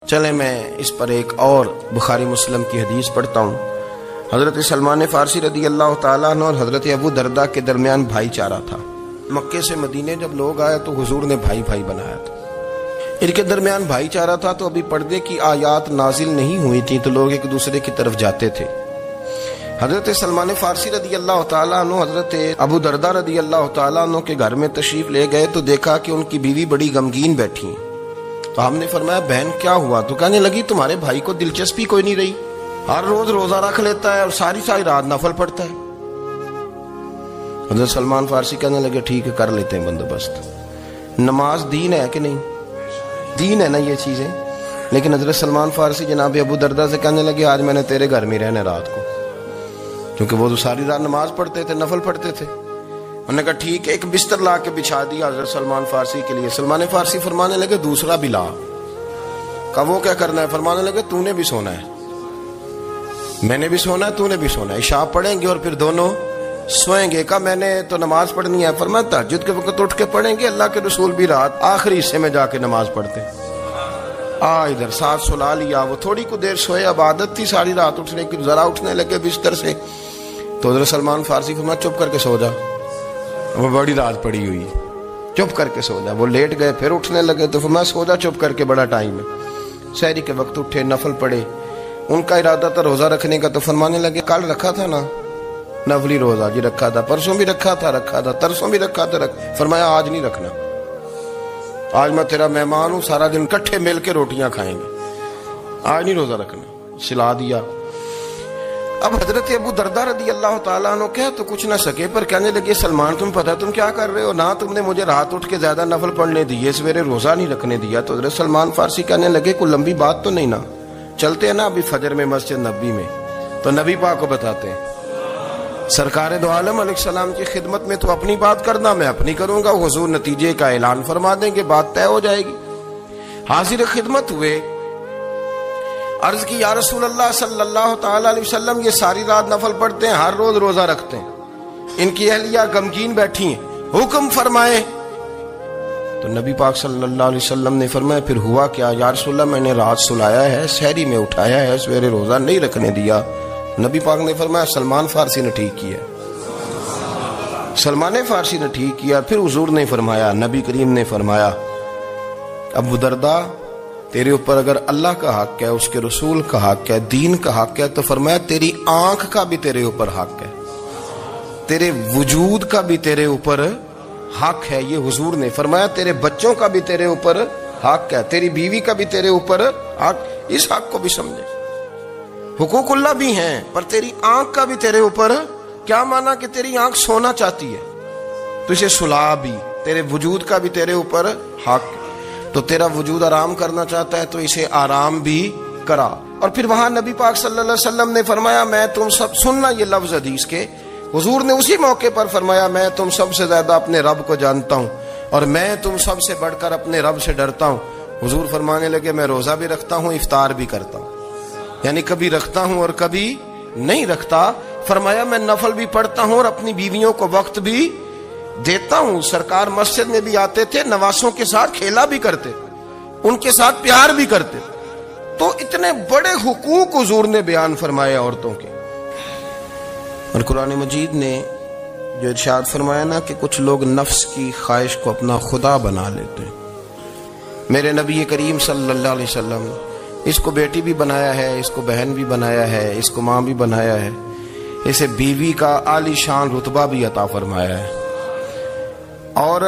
چلیں میں اس پر ایک اور بخاری مسلم کی حدیث پڑھتا ہوں۔ حضرت سلمان فارسی رضی اللہ تعالیٰ عنہ اور حضرت ابو درداء کے درمیان بھائی چارہ تھا۔ مکے سے مدینے جب لوگ آئے تو حضور نے بھائی بھائی بنایا تھا۔ ان کے درمیان بھائی چارہ تھا تو ابھی پردے کی آیات نازل نہیں ہوئی تھیں تو لوگ ایک دوسرے کی طرف جاتے تھے۔ حضرت سلمان فارسی رضی اللہ تعالیٰ عنہ حضرت ابو درداء رضی اللہ تعالیٰ عنہ کے گھر میں تشریف لے گئے تو دیکھا کہ ان کی بیوی بڑی غمگین بیٹھی ہیں۔ تو ہم نے فرمایا بہن کیا ہوا؟ تو کہنے لگی تمہارے بھائی کو دلچسپی کوئی نہیں رہی، ہر روز روزہ رکھ لیتا ہے اور ساری رات نفل پڑھتا ہے۔ حضرت سلمان فارسی کہنے لگے ٹھیک ہے کر لیتے ہیں بندوبست۔ نماز دین ہے کہ نہیں؟ دین ہے نا یہ چیزیں۔ لیکن حضرت سلمان فارسی جناب ابو درداء سے کہنے لگے آج میں نے تیرے گھر میں رہنا رات کو، کیونکہ وہ تو ساری رات نماز پڑھتے تھے، نفل پڑھتے تھے۔ انہوں نے کہا ٹھیک ہے، ایک بستر لا کے بچھا دیا حضرت سلمان فارسی کے لیے۔ سلمان فارسی فرمانے لگے دوسرا بھی لا۔ کہا وہ کیا کرنا ہے؟ فرمانے لگے تو نے بھی سونا ہے، میں نے بھی سونا ہے، تو نے بھی سونا ہے، عشاء پڑھیں گے اور پھر دونوں سوئیں گے۔ کہا میں نے تو نماز پڑھنی ہے۔ فرمایا تہجد کے وقت اٹھ کے پڑھیں گے، اللہ کے رسول بھی رات آخری حصے میں جا کے نماز پڑھتے ادھر ساتھ سلا لیا۔ وہ تھوڑی کو دیر سوئے، اب عادت تھی ساری رات اٹھنے کی، ذرا اٹھنے لگے بستر سے تو حضرت سلمان فارسی فرمایا چپ کر کے سو جا، وہ بڑی رات پڑی ہوئی، چپ کر کے سو جا۔ وہ لیٹ گئے، پھر اٹھنے لگے تو فرمایا سو جا چپ کر کے، بڑا ٹائم ہے۔ سحری کے وقت اٹھے، نفل پڑھے۔ ان کا ارادہ تھا روزہ رکھنے کا تو فرمانے لگے کل رکھا تھا نا نفلی روزہ؟ جی رکھا تھا۔ پرسوں بھی رکھا تھا، ترسوں بھی رکھا تھا۔ فرمایا آج نہیں رکھنا، آج میں تیرا مہمان ہوں، سارا دن کٹھے مل کے روٹیاں کھائیں گے، آج نہیں روزہ رکھنا۔ سلا دیا۔ اب حضرت ابو درداء رضی اللہ تعالیٰ عنہ کہہ تو کچھ نہ سکے، پر کہنے لگے سلمان تم پتہ تم کیا کر رہے ہو؟ نہ تم نے مجھے رات اٹھ کے زیادہ نفل پڑھنے دیے، سویرے روزہ نہیں رکھنے دیا۔ تو حضرت سلمان فارسی کہنے لگے کوئی لمبی بات تو نہیں نا، چلتے ہیں نا ابھی فجر میں مسجد نبی میں، تو نبی پاک کو بتاتے ہیں۔ سرکار دو عالم علیہ السلام کی خدمت میں تو اپنی بات کرنا، میں اپنی کروں گا، حضور نتیجے کا اعلان فرما دیں گے، بات طے ہو جائے گی۔ حاضر خدمت ہوئے، عرض کی یا رسول اللہ صلی اللہ تعالی علیہ وسلم یہ ساری رات نفل پڑھتے ہیں، ہر روز روزہ رکھتے ہیں، ان کی اہلیہ غمگین بیٹھی ہیں، حکم فرمائے۔ تو نبی پاک صلی اللہ علیہ وسلم نے فرمایا پھر ہوا کیا؟ یا رسول اللہ میں نے رات سلایا ہے، سحری میں اٹھایا ہے، سویرے روزہ نہیں رکھنے دیا۔ نبی پاک نے فرمایا سلمان فارسی نے ٹھیک کیا، سلمان فارسی نے ٹھیک کیا۔ پھر حضور نے فرمایا، نبی کریم نے فرمایا ابو درداء تیرے اوپر اگر اللہ کا حق ہے، اس کے رسول کا حق ہے، دین کا حق ہے، تو فرمایا تیری آنکھ کا بھی تیرے اوپر حق ہے، تیرے وجود کا بھی تیرے اوپر حق ہے۔ یہ حضور نے فرمایا تیرے بچوں کا بھی تیرے اوپر حق ہے، تیری بیوی کا بھی تیرے اوپر حق۔ اس حق کو بھی سمجھے، حقوق اللہ بھی ہیں، پر تیری آنکھ کا بھی تیرے اوپر کیا مانا کہ تیری آنکھ سونا چاہتی ہے تو اسے سلا بھی، تیرے وجود کا بھی تیرے اوپر حق ہے، تو تیرا وجود آرام کرنا چاہتا ہے تو اسے آرام بھی کرا۔ اور پھر وہاں نبی پاک صلی اللہ علیہ وسلم نے فرمایا میں تم سب، سننا یہ لفظ حدیث کے، حضور نے اسی موقع پر فرمایا میں تم سب سے زیادہ اپنے رب کو جانتا ہوں اور میں تم سب سے بڑھ کر اپنے رب سے ڈرتا ہوں۔ حضور فرمانے لگے میں روزہ بھی رکھتا ہوں، افطار بھی کرتا ہوں، یعنی کبھی رکھتا ہوں اور کبھی نہیں رکھتا۔ فرمایا میں نفل بھی پڑھتا ہوں اور اپنی بیویوں کو وقت بھی دیتا ہوں۔ سرکار مسجد میں بھی آتے تھے، نواسوں کے ساتھ کھیلا بھی کرتے، ان کے ساتھ پیار بھی کرتے۔ تو اتنے بڑے حقوق حضور نے بیان فرمایا عورتوں کے۔ اور قرآن مجید نے جو ارشاد فرمایا نا کہ کچھ لوگ نفس کی خواہش کو اپنا خدا بنا لیتے ہیں، میرے نبی کریم صلی اللہ علیہ وسلم اس کو بیٹی بھی بنایا ہے، اس کو بہن بھی بنایا ہے، اس کو ماں بھی بنایا ہے، اسے بیوی کا عالی شان رتبہ بھی عطا فرمایا ہے۔ اور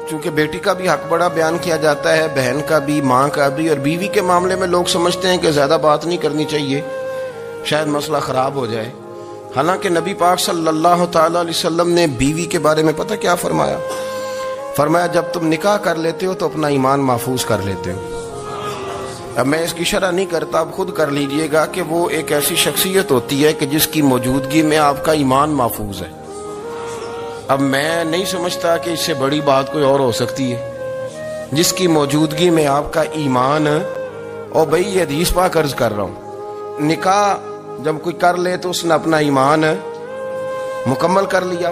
چونکہ بیٹی کا بھی حق بڑا بیان کیا جاتا ہے، بہن کا بھی، ماں کا بھی، اور بیوی کے معاملے میں لوگ سمجھتے ہیں کہ زیادہ بات نہیں کرنی چاہیے، شاید مسئلہ خراب ہو جائے۔ حالانکہ نبی پاک صلی اللہ تعالی علیہ وسلم نے بیوی کے بارے میں پتہ کیا فرمایا؟ فرمایا جب تم نکاح کر لیتے ہو تو اپنا ایمان محفوظ کر لیتے ہو۔ اب میں اس کی شرح نہیں کرتا، اب خود کر لیجئے گا کہ وہ ایک ایسی شخصیت ہوتی ہے کہ جس کی موجودگی میں آپ کا ایمان محفوظ ہے۔ اب میں نہیں سمجھتا کہ اس سے بڑی بات کوئی اور ہو سکتی ہے، جس کی موجودگی میں آپ کا ایمان، اور بھئی یہ حدیث پاک عرض کر رہا ہوں، نکاح جب کوئی کر لے تو اس نے اپنا ایمان مکمل کر لیا۔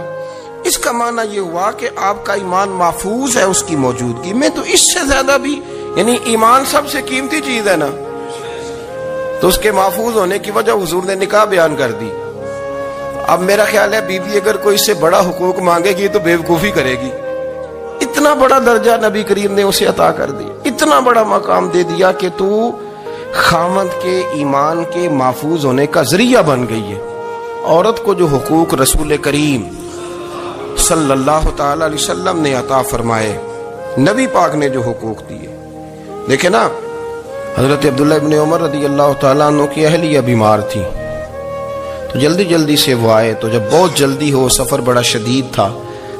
اس کا معنی یہ ہوا کہ آپ کا ایمان محفوظ ہے اس کی موجودگی میں، تو اس سے زیادہ بھی یعنی ایمان سب سے قیمتی چیز ہے نا، تو اس کے محفوظ ہونے کی وجہ حضور نے نکاح بیان کر دی۔ اب میرا خیال ہے بیوی اگر کوئی اس سے بڑا حقوق مانگے گی تو بیوقوفی کرے گی۔ اتنا بڑا درجہ نبی کریم نے اسے عطا کر دی، اتنا بڑا مقام دے دیا کہ تو خامند کے ایمان کے محفوظ ہونے کا ذریعہ بن گئی ہے۔ عورت کو جو حقوق رسول کریم صلی اللہ تعالی علیہ وسلم نے عطا فرمائے، نبی پاک نے جو حقوق دیے، دیکھیں نا، حضرت عبداللہ ابن عمر رضی اللہ تعالیٰ عنہ کی اہلیہ بیمار تھی، تو جلدی جلدی سے وہ آئے، تو جب بہت جلدی ہو، سفر بڑا شدید تھا،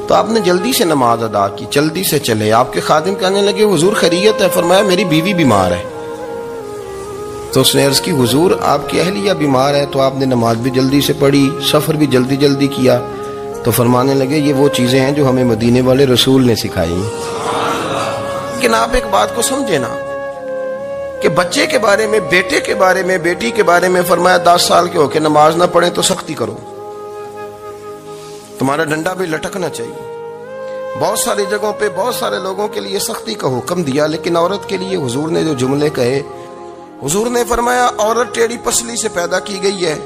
تو آپ نے جلدی سے نماز ادا کی، جلدی سے چلے۔ آپ کے خادم کہنے لگے حضور خیریت ہے؟ فرمایا میری بیوی بیمار ہے۔ تو اس نے عرض کی حضور آپ کی اہلیہ بیمار ہے، تو آپ نے نماز بھی جلدی سے پڑھی، سفر بھی جلدی جلدی کیا۔ تو فرمانے لگے یہ وہ چیزیں ہیں جو ہمیں مدینے والے رسول نے سکھائی۔ لیکن آپ ایک بات کو سمجھے نا کہ بچے کے بارے میں، بیٹے کے بارے میں، بیٹی کے بارے میں فرمایا 10 سال کے ہو کے نماز نہ پڑھیں تو سختی کرو، تمہارا ڈنڈا بھی لٹکنا چاہیے۔ بہت ساری جگہوں پہ بہت سارے لوگوں کے لیے سختی کا حکم دیا، لیکن عورت کے لیے حضور نے جو جملے کہے، حضور نے فرمایا عورت ٹیڑھی پسلی سے پیدا کی گئی ہے،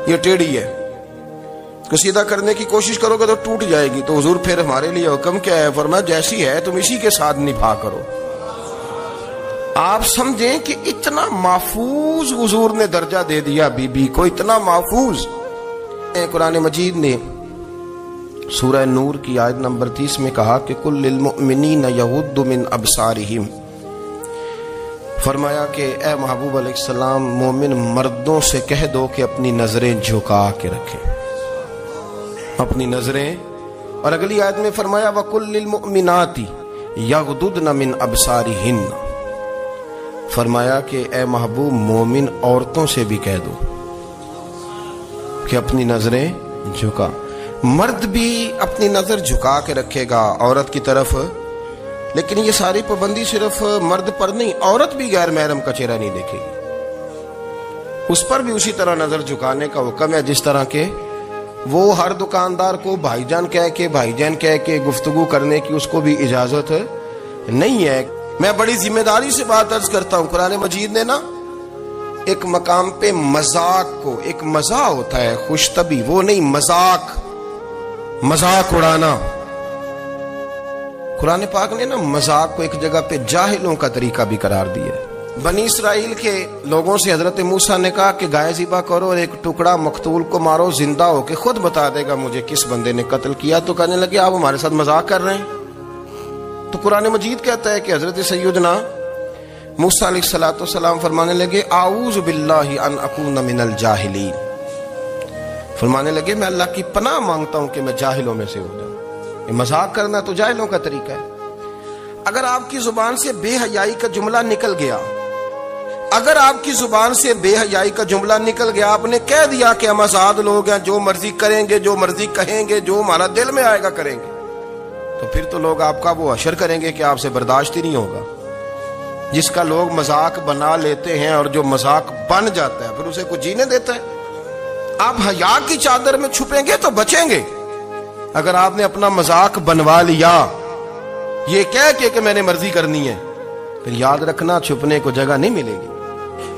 یہ ٹیڑھی ہے، کو سیدھا کرنے کی کوشش کرو گے تو ٹوٹ جائے گی۔ تو حضور پھر ہمارے لیے حکم کیا ہے؟ فرمایا جیسی ہے تم اسی کے ساتھ نبھا کرو۔ آپ سمجھیں کہ اتنا محفوظ حضور نے درجہ دے دیا بی بی کو، اتنا محفوظ۔ قرآن مجید نے سورہ نور کی آیت نمبر 30 میں کہا کہ کل للمؤمنین یغضوا من ابصارہم، فرمایا کہ اے محبوب علیہ السلام مومن مردوں سے کہہ دو کہ اپنی نظریں جھکا کے رکھیں، اپنی نظریں۔ اور اگلی آیت میں فرمایا وَقُلْ لِلْمُؤْمِنَاتِ يَغْضُضْنَ مِنْ أَبْصَارِهِنَّ، فرمایا کہ اے محبوب مومن عورتوں سے بھی کہہ دو کہ اپنی نظریں جھکا۔ مرد بھی اپنی نظر جھکا کے رکھے گا عورت کی طرف، لیکن یہ ساری پابندی صرف مرد پر نہیں، عورت بھی غیر محرم کا چہرہ نہیں دیکھے گی، اس پر بھی اسی طرح نظر جھکانے کا حکم ہے جس طرح کے وہ ہر دکاندار کو بھائی جان کہہ کے گفتگو کرنے کی اس کو بھی اجازت نہیں ہے۔ میں بڑی ذمہ داری سے بات عرض کرتا ہوں، قرآن مجید نے نا ایک مقام پہ مذاق کو، ایک مزاح ہوتا ہے خوش طبی، وہ نہیں، مذاق اڑانا، قرآن پاک نے نا مذاق کو ایک جگہ پہ جاہلوں کا طریقہ بھی قرار دیا ہے۔ بنی اسرائیل کے لوگوں سے حضرت موسیٰ نے کہا کہ گائے ذبح کرو اور ایک ٹکڑا مقتول کو مارو، زندہ ہو کے خود بتا دے گا مجھے کس بندے نے قتل کیا۔ تو کہنے لگے آپ ہمارے ساتھ مذاق کر رہے ہیں۔ تو قرآن مجید کہتا ہے کہ حضرت سیدنا موسیٰ علیہ السلام فرمانے لگے اعوذ باللہ ان اکون من الجاہلین، فرمانے لگے میں اللہ کی پناہ مانگتا ہوں کہ میں جاہلوں میں سے ہو جاؤں۔ یہ مذاق کرنا تو جاہلوں کا طریقہ ہے۔ اگر آپ کی زبان سے بے حیائی کا جملہ نکل گیا، اگر آپ کی زبان سے بے حیائی کا جملہ نکل گیا، آپ نے کہہ دیا کہ ہم آزاد لوگ ہیں، جو مرضی کریں گے، جو مرضی کہیں گے، جو ہمارا دل میں آئے گا کریں گے، تو پھر تو لوگ آپ کا وہ حشر کریں گے کہ آپ سے برداشت ہی نہیں ہوگا۔ جس کا لوگ مذاق بنا لیتے ہیں اور جو مذاق بن جاتا ہے پھر اسے کچھ جینے دیتا ہے۔ آپ حیا کی چادر میں چھپیں گے تو بچیں گے، اگر آپ نے اپنا مذاق بنوا لیا یہ کہہ کے کہ میں نے مرضی کرنی ہے، پھر یاد رکھنا چھپنے کو جگہ نہیں ملے گی۔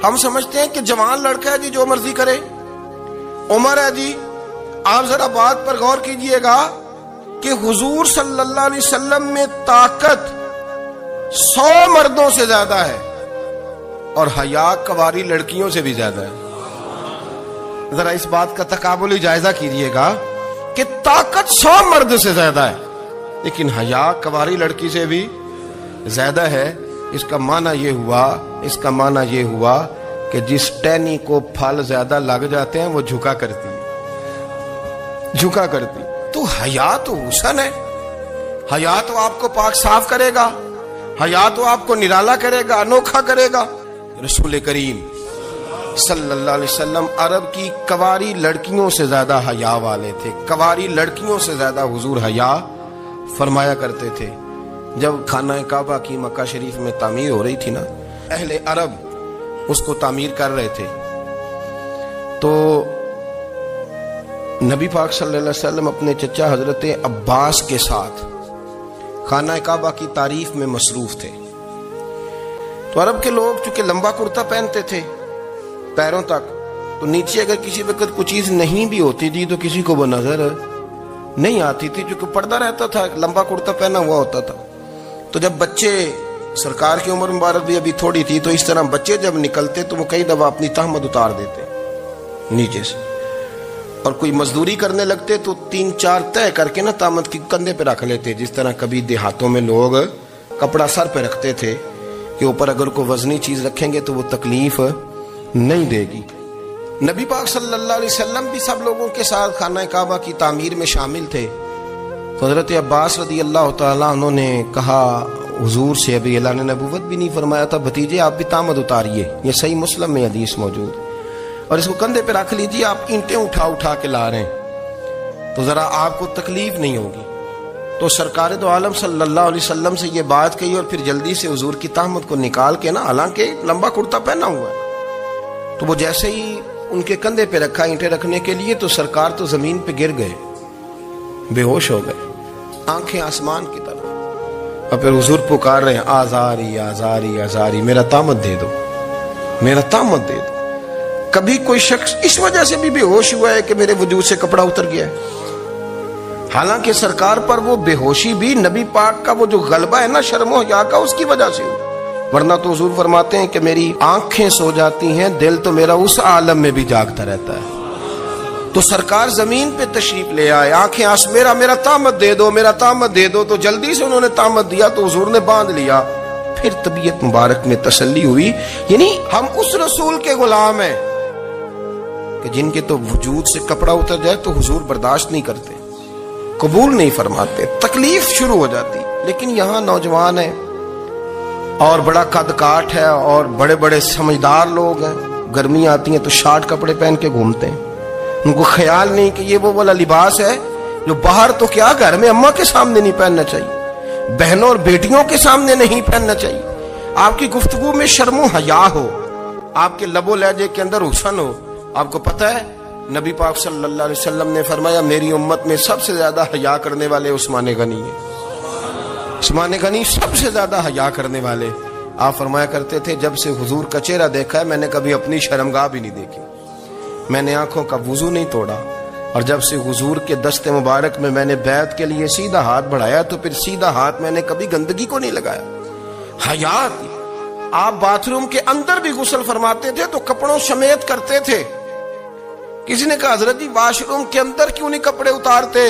ہم سمجھتے ہیں کہ جوان لڑکا ہے جی جو مرضی کرے، عمر ہے جی۔ آپ ذرا بات پر غور کیجئے گا کہ حضور صلی اللہ علیہ وسلم میں طاقت 100 مردوں سے زیادہ ہے اور حیا کنواری لڑکیوں سے بھی زیادہ ہے۔ ذرا اس بات کا تقابلی جائزہ کیجئے گا کہ طاقت 100 مرد سے زیادہ ہے لیکن حیا کنواری لڑکی سے بھی زیادہ ہے۔ اس کا معنی یہ ہوا کہ جس ٹہنی کو پھل زیادہ لگ جاتے ہیں وہ جھکا کرتی۔ تو حیا تو حسن ہے، حیا تو آپ کو پاک صاف کرے گا، حیا تو آپ کو نرالا کرے گا، انوکھا کرے گا۔ رسول کریم صلی اللہ علیہ وسلم عرب کی کنواری لڑکیوں سے زیادہ حیا والے تھے، کنواری لڑکیوں سے زیادہ حضور حیا فرمایا کرتے تھے۔ جب خانہ کعبہ کی مکہ شریف میں تعمیر ہو رہی تھی نا، اہل عرب اس کو تعمیر کر رہے تھے، تو نبی پاک صلی اللہ علیہ وسلم اپنے چچا حضرت عباس کے ساتھ خانہ کعبہ کی تعریف میں مصروف تھے۔ تو عرب کے لوگ چونکہ لمبا کرتا پہنتے تھے پیروں تک، تو نیچے اگر کسی وقت کوئی چیز نہیں بھی ہوتی تھی تو کسی کو وہ نظر نہیں آتی تھی، چونکہ پردہ رہتا تھا، لمبا کرتا پہنا ہوا ہوتا تھا۔ تو جب بچے، سرکار کی عمر مبارک بھی ابھی تھوڑی تھی، تو اس طرح بچے جب نکلتے تو وہ کئی دفعہ اپنی تہمت اتار دیتے نیچے سے، اور کوئی مزدوری کرنے لگتے تو 3-4 طے کر کے نا تہمت کی کندھے پہ رکھ لیتے، جس طرح کبھی دیہاتوں میں لوگ کپڑا سر پہ رکھتے تھے کہ اوپر اگر کوئی وزنی چیز رکھیں گے تو وہ تکلیف نہیں دے گی۔ نبی پاک صلی اللہ علیہ وسلم بھی سب لوگوں کے ساتھ خانہ کعبہ کی تعمیر میں شامل تھے۔ تو حضرت عباس رضی اللہ تعالیٰ عنہ نے کہا حضور سے، ابھی اللہ نے نبوت بھی نہیں فرمایا تھا، بھتیجے آپ بھی تہمت اتاریے، یہ صحیح مسلم میں حدیث موجود، اور اس کو کندھے پہ رکھ لیجیے، آپ اینٹیں اٹھا اٹھا کے لا رہے ہیں تو ذرا آپ کو تکلیف نہیں ہوگی۔ تو سرکار دو عالم صلی اللہ علیہ وسلم سے یہ بات کہی، اور پھر جلدی سے حضور کی تہمت کو نکال کے نا، حالانکہ لمبا کرتا پہنا ہوا ہے، تو وہ جیسے ہی ان کے کندھے پہ رکھا اینٹیں رکھنے کے لیے، تو سرکار تو زمین پہ گر گئے، بے ہوش ہو گئے، آنکھیں آسمان کی طرف، اور پھر حضور پکار رہے ہیں آزاری آزاری آزاری، میرا تہمت دے دو، میرا تہمت دے دو۔ کبھی کوئی شخص اس وجہ سے بھی بے ہوش ہوا ہے کہ میرے وجود سے کپڑا اتر گیا ہے؟ حالانکہ سرکار پر وہ بے ہوشی بھی نبی پاک کا وہ جو غلبہ ہے نا شرم و حیا کا، اس کی وجہ سے ہوئی، ورنہ تو حضور فرماتے ہیں کہ میری آنکھیں سو جاتی ہیں، دل تو میرا اس عالم میں بھی جاگتا رہتا ہے۔ تو سرکار زمین پہ تشریف لے آئے، آنکھیں میرا تہمت دے دو، میرا تہمت دے دو، تو جلدی سے انہوں نے تہمت دیا تو حضور نے باندھ لیا۔ پھر طبیعت مبارک میں تسلی ہوئی، یعنی ہم اس رسول کے غلام ہیں کہ جن کے تو وجود سے کپڑا اتر جائے تو حضور برداشت نہیں کرتے، قبول نہیں فرماتے، تکلیف شروع ہو جاتی۔ لیکن یہاں نوجوان ہیں اور بڑا قد کاٹ ہے اور بڑے بڑے سمجھدار لوگ ہیں، گرمی آتی ہیں تو شارٹ کپڑے پہن کے گھومتے ہیں، ان کو خیال نہیں کہ یہ وہ والا لباس ہے جو باہر تو کیا گھر میں اماں کے سامنے نہیں پہننا چاہیے، بہنوں اور بیٹیوں کے سامنے نہیں پہننا چاہیے۔ آپ کی گفتگو میں شرم و حیا ہو، آپ کے لب و لہجے کے اندر حسن ہو۔ آپ کو پتہ ہے نبی پاک صلی اللہ علیہ وسلم نے فرمایا میری امت میں سب سے زیادہ حیا کرنے والے عثمان غنی ہیں، عثمان غنی سب سے زیادہ حیا کرنے والے۔ آپ فرمایا کرتے تھے جب سے حضور کا چہرہ دیکھا ہے میں نے کبھی اپنی شرمگاہ بھی نہیں دیکھی، میں نے آنکھوں کا وضو نہیں توڑا، اور جب سے حضور کے دست مبارک میں نے بیعت کے لیے سیدھا ہاتھ بڑھایا تو پھر سیدھا ہاتھ میں نے کبھی گندگی کو نہیں لگایا۔ حیا، آپ باتھ روم کے اندر بھی غسل فرماتے تھے تو کپڑوں سمیت کرتے تھے۔ کسی نے کہا حضرت جی واش روم کے اندر کیوں نہیں کپڑے اتارتے؟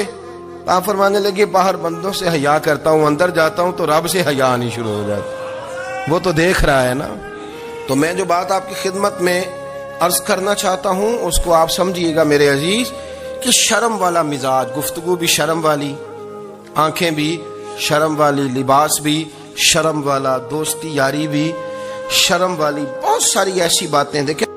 آپ فرمانے لگے باہر بندوں سے حیا کرتا ہوں، اندر جاتا ہوں تو رب سے حیا آنی شروع ہو جاتی، وہ تو دیکھ رہا ہے نا۔ تو میں جو بات آپ کی خدمت میں عرض کرنا چاہتا ہوں اس کو آپ سمجھیے گا میرے عزیز، کہ شرم والا مزاج، گفتگو بھی شرم والی، آنکھیں بھی شرم والی، لباس بھی شرم والا، دوستی یاری بھی شرم والی، بہت ساری ایسی باتیں دیکھیں۔